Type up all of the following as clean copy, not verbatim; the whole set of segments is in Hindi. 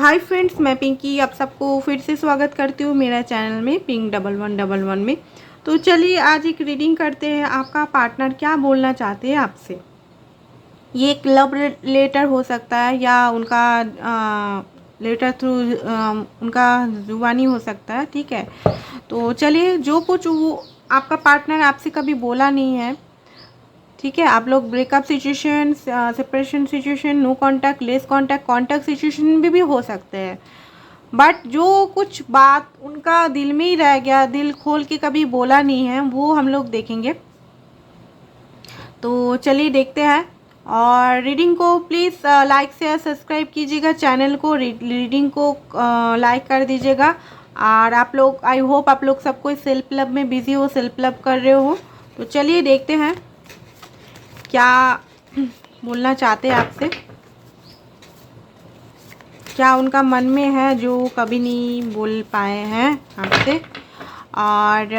हाय फ्रेंड्स, मैं पिंकी आप सबको फिर से स्वागत करती हूँ मेरा चैनल में पिंक 1111 में। तो चलिए आज एक रीडिंग करते हैं। आपका पार्टनर क्या बोलना चाहते हैं आपसे। ये एक लव लेटर हो सकता है या उनका लेटर थ्रू उनका जुबानी हो सकता है। ठीक है, तो चलिए जो कुछ वो आपका पार्टनर आपसे कभी बोला नहीं है, ठीक है। आप लोग breakup situation, separation situation, no contact, less contact, contact situation में भी हो सकते हैं, बट जो कुछ बात उनका दिल में ही रह गया, दिल खोल के कभी बोला नहीं है, वो हम लोग देखेंगे। तो चलिए देखते हैं। और रीडिंग को प्लीज़ लाइक शेयर सब्सक्राइब कीजिएगा, चैनल को रीडिंग को लाइक कर दीजिएगा। और आप लोग, आई होप आप लोग सब कोई सेल्फ लव में बिजी हो, सेल्फ लव कर रहे हो। तो चलिए देखते हैं क्या बोलना चाहते हैं आपसे, क्या उनका मन में है जो कभी नहीं बोल पाए हैं आपसे। और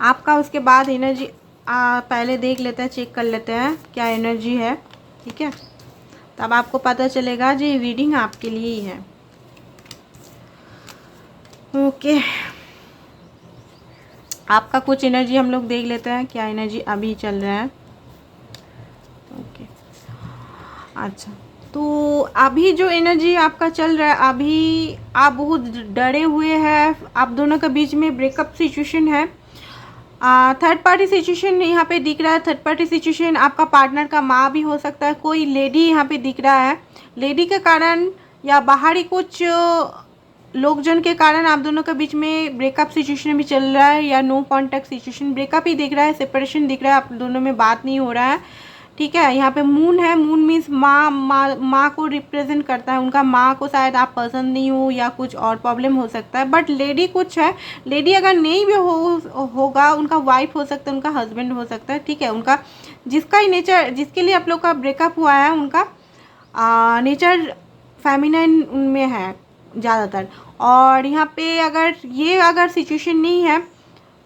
आपका उसके बाद एनर्जी पहले देख लेते हैं, चेक कर लेते हैं क्या एनर्जी है, ठीक है। तब आपको पता चलेगा जी रीडिंग आपके लिए ही है। ओके, आपका कुछ एनर्जी हम लोग देख लेते हैं, क्या एनर्जी अभी चल रहा है। ओके, अच्छा, तो अभी जो एनर्जी आपका चल रहा है, अभी आप बहुत डरे हुए हैं। आप दोनों के बीच में ब्रेकअप सिचुएशन है। थर्ड पार्टी सिचुएशन यहाँ पे दिख रहा है। थर्ड पार्टी सिचुएशन आपका पार्टनर का माँ भी हो सकता है, कोई लेडी यहाँ पे दिख रहा है। लेडी के कारण या बाहरी कुछ लोकजन के कारण आप दोनों के बीच में ब्रेकअप सिचुएशन भी चल रहा है, या नो कांटेक्ट सिचुएशन। ब्रेकअप ही दिख रहा है, सेपरेशन दिख रहा है, आप दोनों में बात नहीं हो रहा है, ठीक है। यहाँ पे मून है, मून मीन्स माँ को रिप्रेजेंट करता है। उनका माँ को शायद आप पसंद नहीं हो या कुछ और प्रॉब्लम हो सकता है, बट लेडी कुछ है। लेडी अगर नहीं भी होगा, उनका वाइफ हो सकता है, उनका हस्बैंड हो सकता है, ठीक है। उनका जिसका ही नेचर, जिसके लिए आप लोग का ब्रेकअप हुआ है, उनका नेचर फेमिनाइन उनमें है ज़्यादातर। और यहाँ पे अगर सिचुएशन नहीं है,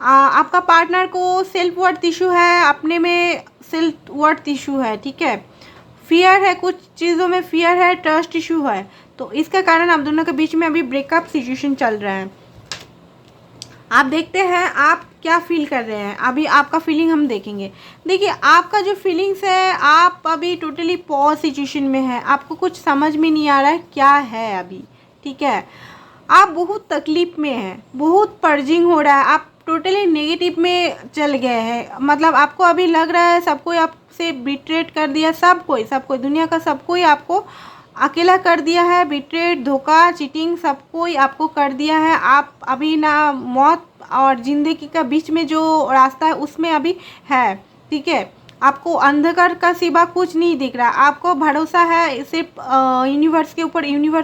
आपका पार्टनर को सेल्फ वर्थ इशू है, अपने में सेल्फ वर्थ इशू है, ठीक है। फियर है, कुछ चीज़ों में फियर है, ट्रस्ट इशू है। तो इसके कारण आप दोनों के बीच में अभी ब्रेकअप सिचुएशन चल रहा है। आप देखते हैं आप क्या फील कर रहे हैं। अभी आपका फीलिंग हम देखेंगे। देखिए, आपका जो फीलिंग्स है, आप अभी टोटली पॉज सिचुएशन में है। आपको कुछ समझ में नहीं आ रहा है क्या है अभी, ठीक है। आप बहुत तकलीफ में हैं, बहुत पर्जिंग हो रहा है, आप टोटली नेगेटिव में चल गए हैं। मतलब आपको अभी लग रहा है सब कोई आपसे बिट्रेट कर दिया, सब कोई दुनिया का सब कोई आपको अकेला कर दिया है। बिट्रेट, धोखा, चीटिंग सब कोई आपको कर दिया है। आप अभी ना मौत और ज़िंदगी का बीच में जो रास्ता है उसमें अभी है, ठीक है। आपको अंधकार का सिवा कुछ नहीं दिख रहा। आपको भरोसा है सिर्फ यूनिवर्स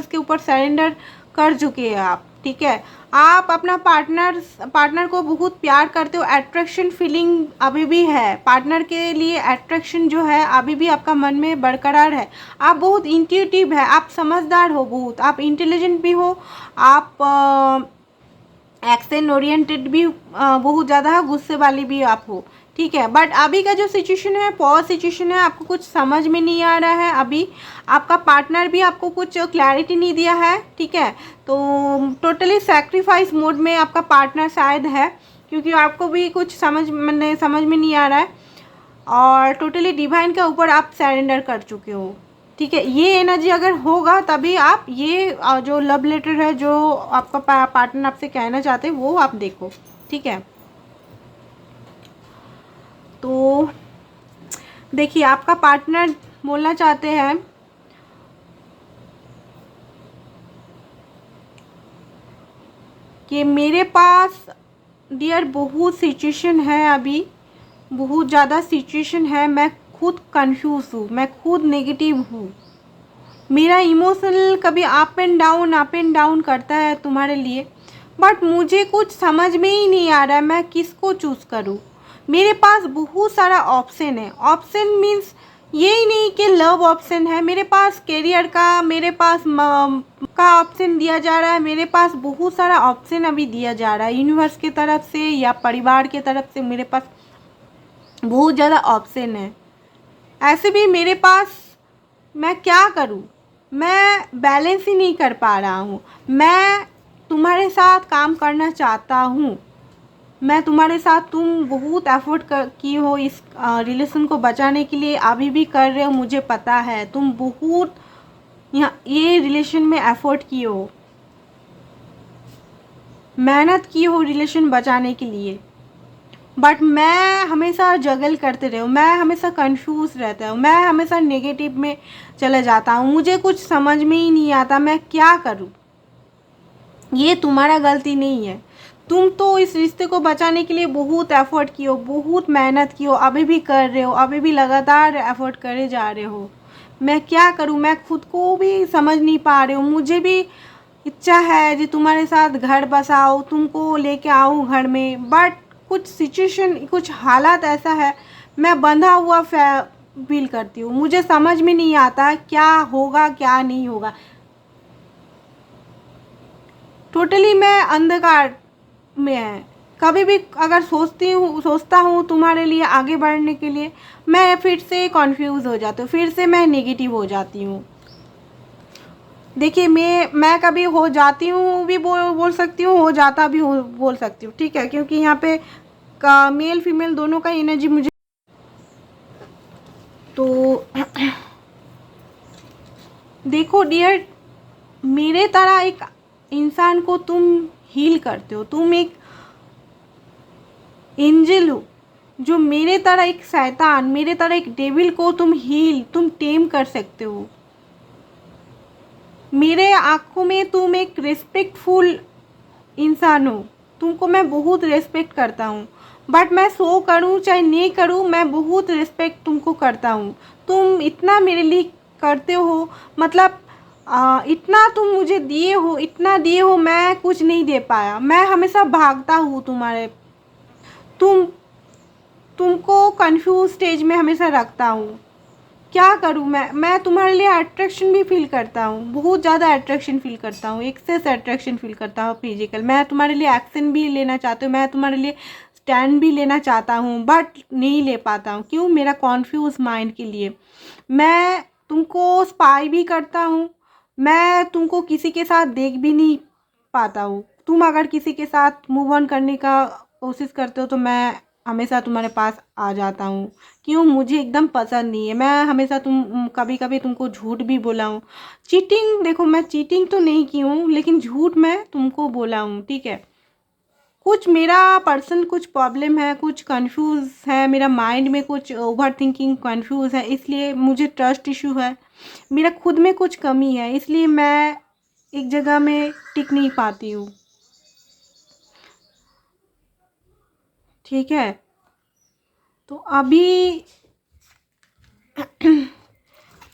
के ऊपर सरेंडर कर चुके हैं आप, ठीक है। आप अपना पार्टनर को बहुत प्यार करते हो। अट्रैक्शन फीलिंग अभी भी है, पार्टनर के लिए अट्रैक्शन जो है अभी भी आपका मन में बरकरार है। आप बहुत इंट्यूटिव है, आप समझदार हो, बहुत आप इंटेलिजेंट भी हो, आप एक्शन ओरिएंटेड भी बहुत ज़्यादा है, गुस्से वाली भी आप हो, ठीक है। बट अभी का जो सिचुएशन है, पॉज सिचुएशन है, आपको कुछ समझ में नहीं आ रहा है। अभी आपका पार्टनर भी आपको कुछ क्लैरिटी नहीं दिया है, ठीक है। तो टोटली सैक्रिफाइस मोड में आपका पार्टनर शायद है, क्योंकि आपको भी कुछ समझ में नहीं आ रहा है। और टोटली डिवाइन के ऊपर आप सरेंडर कर चुके हो, ठीक है। ये एनर्जी अगर होगा तभी आप ये जो लव लेटर है, जो आपका पार्टनर आपसे कहना चाहते हैं, वो आप देखो, ठीक है। तो देखिए, आपका पार्टनर बोलना चाहते हैं कि मेरे पास डियर बहुत सिचुएशन है, अभी बहुत ज़्यादा सिचुएशन है। मैं खुद कंफ्यूज हूँ, मैं खुद नेगेटिव हूँ। मेरा इमोशनल कभी अप एंड डाउन करता है तुम्हारे लिए, बट मुझे कुछ समझ में ही नहीं आ रहा है मैं किसको चूज़ करूँ। मेरे पास बहुत सारा ऑप्शन है। ऑप्शन मीन्स ये ही नहीं कि लव ऑप्शन है, मेरे पास करियर का, मेरे पास का ऑप्शन दिया जा रहा है। मेरे पास बहुत सारा ऑप्शन अभी दिया जा रहा है यूनिवर्स की तरफ से या परिवार की तरफ से। मेरे पास बहुत ज़्यादा ऑप्शन है। ऐसे भी मेरे पास मैं क्या करूं? मैं बैलेंस ही नहीं कर पा रहा हूँ। मैं तुम्हारे साथ काम करना चाहता हूँ, मैं तुम्हारे साथ, तुम बहुत एफर्ट की हो इस रिलेशन को बचाने के लिए, अभी भी कर रहे हो, मुझे पता है। तुम बहुत यहाँ ये रिलेशन में एफर्ट की हो, मेहनत की हो रिलेशन बचाने के लिए, बट मैं हमेशा जगल करते रही हूँ, मैं हमेशा कंफ्यूज रहता हूँ, मैं हमेशा नेगेटिव में चले जाता हूँ, मुझे कुछ समझ में ही नहीं आता मैं क्या करूँ। ये तुम्हारा गलती नहीं है, तुम तो इस रिश्ते को बचाने के लिए बहुत एफर्ट की हो, बहुत मेहनत की हो, अभी भी कर रहे हो, अभी भी लगातार एफर्ट करे जा रहे हो। मैं क्या करूँ? मैं खुद को भी समझ नहीं पा रही हूँ। मुझे भी इच्छा है कि तुम्हारे साथ घर बसाओ, तुमको लेके आऊँ घर में, बट कुछ सिचुएशन, कुछ हालात ऐसा है, मैं बंधा हुआ फील करती हूँ। मुझे समझ में नहीं आता क्या होगा क्या नहीं होगा। टोटली मैं अंधकार में है। कभी भी अगर सोचता हूँ तुम्हारे लिए आगे बढ़ने के लिए, मैं फिर से कॉन्फ्यूज़ हो जाती हूँ, फिर से मैं नेगेटिव हो जाती हूँ। देखिए, मैं कभी हो जाती हूँ भी बोल सकती हूँ, हो जाता भी हो बोल सकती हूँ, ठीक है, क्योंकि यहाँ पे का मेल फीमेल दोनों का एनर्जी मुझे तो देखो डियर, मेरे तरह एक इंसान को तुम हील करते हो, तुम एक एंजल हो, जो मेरे तरह एक शैतान, मेरे तरह एक डेविल को तुम टेम कर सकते हो। मेरे आँखों में तुम एक रिस्पेक्टफुल इंसान हो, तुमको मैं बहुत रिस्पेक्ट करता हूँ, बट मैं शो करूँ चाहे नहीं करूँ, मैं बहुत रिस्पेक्ट तुमको करता हूँ। तुम इतना मेरे लिए करते हो, मतलब इतना तुम मुझे दिए हो, इतना दिए हो, मैं कुछ नहीं दे पाया, मैं हमेशा भागता हूँ तुम्हारे, तुम तुमको कंफ्यूज स्टेज में हमेशा रखता हूँ। क्या करूँ मैं तुम्हारे लिए अट्रैक्शन भी फील करता हूँ, बहुत ज़्यादा अट्रैक्शन फील करता हूँ, एक्सेस अट्रैक्शन फील करता हूँ फिजिकल। मैं तुम्हारे लिए एक्शन भी लेना चाहती हूँ, मैं तुम्हारे लिए स्टैंड भी लेना चाहता हूँ, बट नहीं ले पाता हूँ। क्यों? मेरा कॉन्फ्यूज माइंड के लिए। मैं तुमको स्पाई भी करता हूँ, मैं तुमको किसी के साथ देख भी नहीं पाता हूँ। तुम अगर किसी के साथ मूव ऑन करने का कोशिश करते हो तो मैं हमेशा तुम्हारे पास आ जाता हूँ। क्यों? मुझे एकदम पसंद नहीं है। मैं हमेशा कभी कभी तुमको झूठ भी बोला हूँ। चीटिंग, देखो मैं चीटिंग तो नहीं की हूँ, लेकिन झूठ मैं तुमको बोला हूँ, ठीक है। कुछ मेरा पर्सन कुछ प्रॉब्लम है, कुछ कंफ्यूज है, मेरा माइंड में कुछ ओवर थिंकिंग कंफ्यूज है, इसलिए मुझे ट्रस्ट इशू है, मेरा खुद में कुछ कमी है, इसलिए मैं एक जगह में टिक नहीं पाती हूँ, ठीक है। तो अभी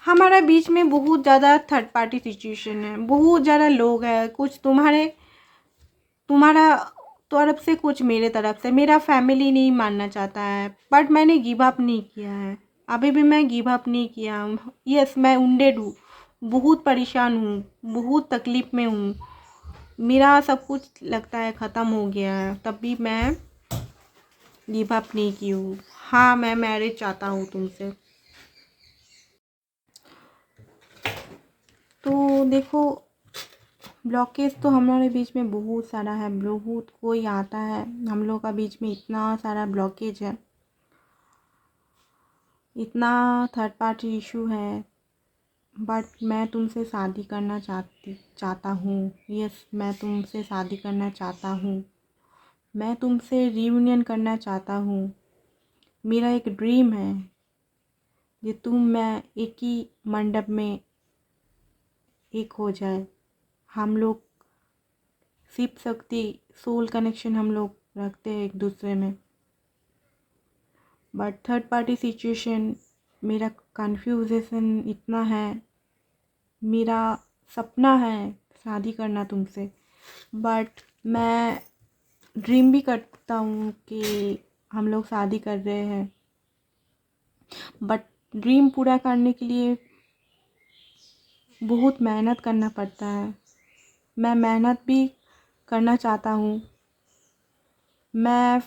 हमारा बीच में बहुत ज़्यादा थर्ड पार्टी सिचुएशन है, बहुत ज़्यादा लोग हैं, कुछ तुम्हारा तरफ से, कुछ मेरे तरफ से। मेरा फैमिली नहीं मानना चाहता है, बट मैंने गिव अप नहीं किया है, अभी भी मैं गिव अप नहीं किया हूँ। यस, मैं उंडेड हूँ, बहुत परेशान हूँ, बहुत तकलीफ़ में हूँ, मेरा सब कुछ लगता है ख़त्म हो गया है, तब भी मैं गिव अप नहीं की हूँ। हाँ, मैं मैरिज चाहता हूँ तुमसे। तो देखो, ब्लॉकेज तो हमारे बीच में बहुत सारा है, बहुत कोई आता है, हम लोग का बीच में इतना सारा ब्लॉकेज है, इतना थर्ड पार्टी इशू है, बट मैं तुमसे शादी करना चाहता हूँ। यस, मैं तुमसे शादी करना चाहता हूँ, मैं तुमसे रियूनियन करना चाहता हूँ। मेरा एक ड्रीम है कि तुम मैं एक ही मंडप में एक हो जाए, हम लोग शिव शक्ति सोल कनेक्शन हम लोग रखते हैं एक दूसरे में, बट थर्ड पार्टी सिचुएशन, मेरा कन्फ्यूजेशन इतना है। मेरा सपना है शादी करना तुमसे, बट मैं ड्रीम भी करता हूँ कि हम लोग शादी कर रहे हैं, बट ड्रीम पूरा करने के लिए बहुत मेहनत करना पड़ता है। मैं मेहनत भी करना चाहता हूँ, मैं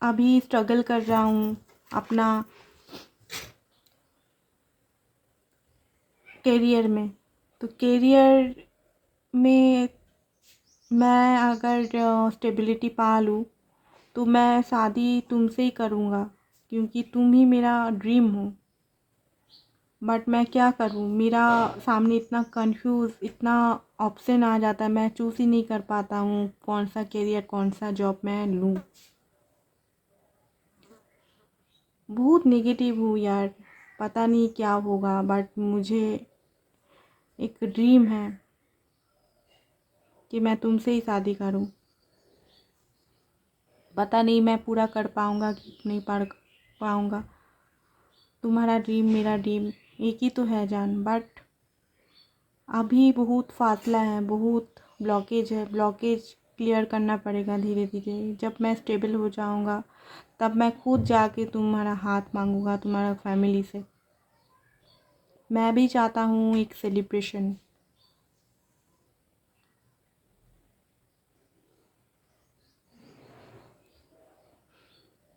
अभी स्ट्रगल कर रहा हूँ अपना करियर में। तो करियर में मैं अगर स्टेबिलिटी पा लूँ तो मैं शादी तुमसे ही करूँगा, क्योंकि तुम ही मेरा ड्रीम हो। बट मैं क्या करूँ, मेरा सामने इतना कंफ्यूज, इतना ऑप्शन आ जाता है, मैं चूज़ ही नहीं कर पाता हूँ कौन सा करियर, कौन सा जॉब मैं लूँ। बहुत नेगेटिव हूँ यार, पता नहीं क्या होगा, बट मुझे एक ड्रीम है कि मैं तुमसे ही शादी करूं। पता नहीं मैं पूरा कर पाऊंगा कि नहीं पाऊंगा। तुम्हारा ड्रीम मेरा ड्रीम एक ही तो है जान, बट अभी बहुत फासला है, बहुत ब्लॉकेज है। ब्लॉकेज क्लियर करना पड़ेगा धीरे धीरे। जब मैं स्टेबल हो जाऊंगा तब मैं खुद जाके तुम्हारा हाथ मांगूंगा, तुम्हारा फैमिली से। मैं भी चाहता हूँ एक सेलिब्रेशन।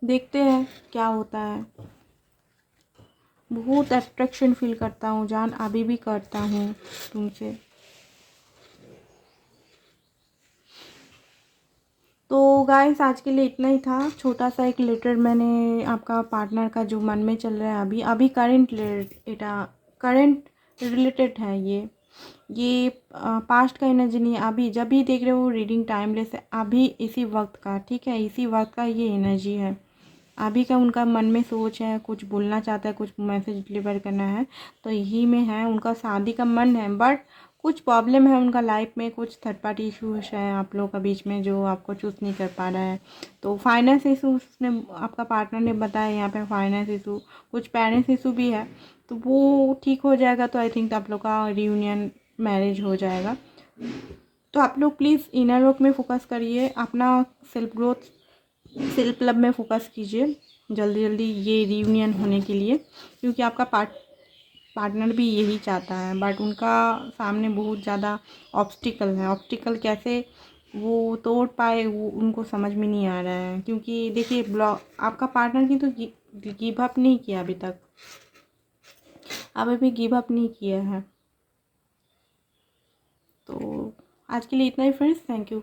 देखते हैं क्या होता है। बहुत अट्रैक्शन फील करता हूँ जान, अभी भी करता हूँ तुमसे। तो गाइस आज के लिए इतना ही था, छोटा सा एक लेटर मैंने आपका पार्टनर का जो मन में चल रहा है अभी अभी करंट रिलेटेड है ये पास्ट का एनर्जी नहीं है। अभी जब भी देख रहे हो रीडिंग टाइमलेस है, अभी इसी वक्त का, ठीक है, इसी वक्त का ये एनर्जी है। अभी का उनका मन में सोच है, कुछ बोलना चाहता है, कुछ मैसेज डिलीवर करना है, तो यही में है। उनका शादी का मन है, बट कुछ प्रॉब्लम है उनका लाइफ में, कुछ थर्ड पार्टी इशूज है आप लोगों का बीच में जो आपको चूज़ नहीं कर पा रहा है। तो फाइनेंस इशू उसने, आपका पार्टनर ने बताया यहाँ पे फाइनेंस इशू, कुछ पेरेंट्स इशू भी है। तो वो ठीक हो जाएगा तो आई थिंक आप लोग का रियूनियन मैरिज हो जाएगा। तो आप लोग प्लीज़ इनर वर्क में फोकस करिए, अपना सेल्फ ग्रोथ, सेल्फ लव में फोकस कीजिए जल्दी जल्दी ये रियूनियन होने के लिए, क्योंकि आपका पार्टनर भी यही चाहता है, बट उनका सामने बहुत ज़्यादा ऑब्स्टिकल है। ऑब्स्टिकल कैसे वो तोड़ पाए वो उनको समझ में नहीं आ रहा है, क्योंकि देखिए ब्लॉक आपका पार्टनर की तो गिव अप नहीं किया अभी तक, अभी भी गिव अप नहीं किया है। तो आज के लिए इतना ही फ्रेंड्स, थैंक यू।